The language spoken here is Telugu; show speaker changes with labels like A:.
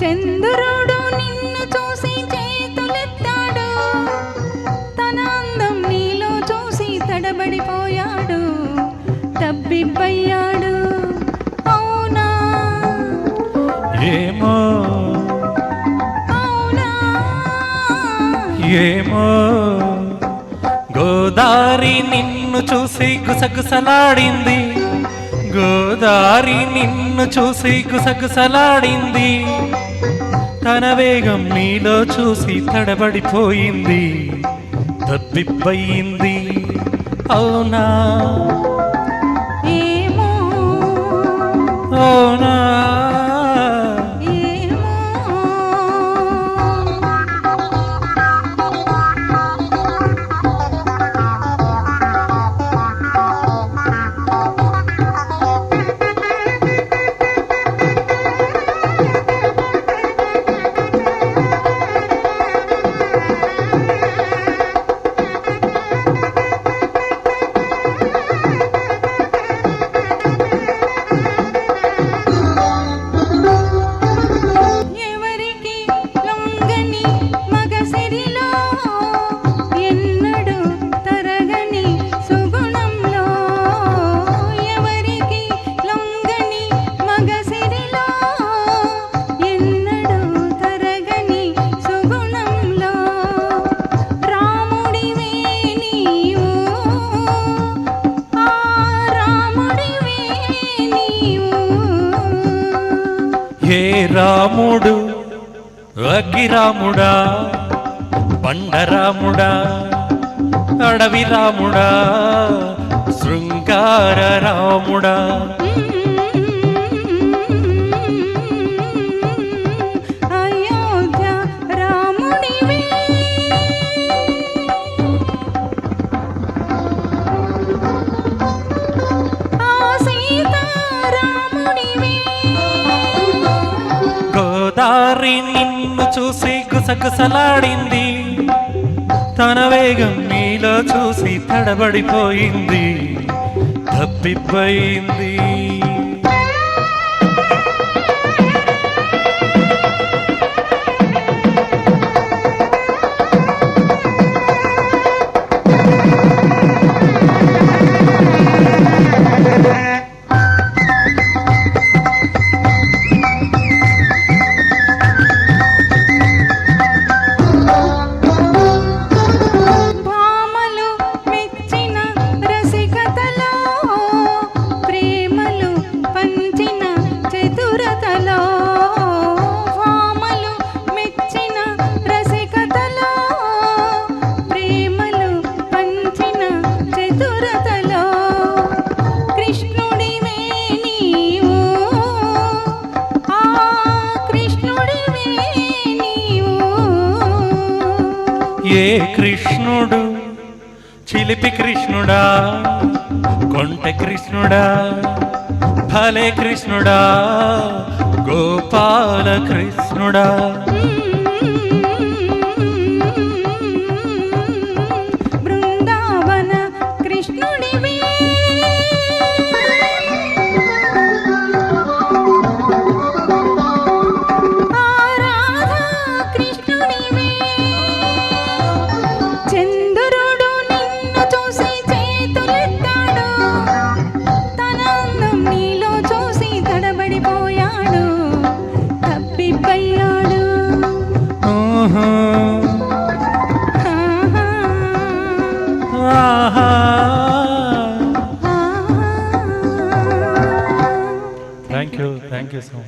A: చంద్రుడు నిన్ను చూసి చేతులెత్తాడు, తన అందం నీలో చూసి తడబడిపోయాడు, తబ్బిబ్బయ్యాడు. అవునా
B: ఏమో
A: అవునా
B: ఏమో గోదారి నిన్ను చూసి గుసగుసలాడింది, గోదారి నిన్ను చూసి గుసగుసలాడింది, తన వేగం నీలో చూసి తడబడిపోయింది, తబ్బిబ్బయింది. అవునా
A: ఏమో
B: అవునా
A: ఏమో ఎవరికి లొంగని మగసిరిలో, ఎన్నడూ తరగని సుగుణంలో, ఎవరికి లొంగని మగసిరిలో, ఎన్నడూ తరగని సుగుణంలో, రాముడివే నీవు, ఆ రాముడివే నీవు.
B: ఏ రాముడు అగ్గిరాముడా, బండరాముడా, అడవి రాముడా, శృంగార రాముడా,
A: అయోధ్య రాముడివే, ఆ సీతారాముడివే.
B: గోదారి నిన్ను చూసి గుసగుసలాడింది, తన వేగం నీలో చూసి తడబడిపోయింది, తప్పిపోయింది.
A: భామలు మెచ్చిన రసికతలో, ప్రేమలు పంచిన చతురతలో, భామలు మెచ్చిన రసికతలో, ప్రేమలు పంచిన చతురతలో, కృష్ణుడివే నీవు, ఆ కృష్ణుడివే నీవు.
B: ఏ కృష్ణుడు చిలిపి కృష్ణుడా, కొంటె కృష్ణుడా, భలే కృష్ణుడా, గోపాల కృష్ణుడా.
A: బృందావన కృష్ణుడివే, ఆ రాధా కృష్ణుడివే. చంద్రుడు నిన్ను చూసి చేతులెత్తాడు, తన అందం నీలో చూసి తడబడిపోయాడు, తప్పిపోయాడు.
B: ఆహా, ఆహా. Thank you so much.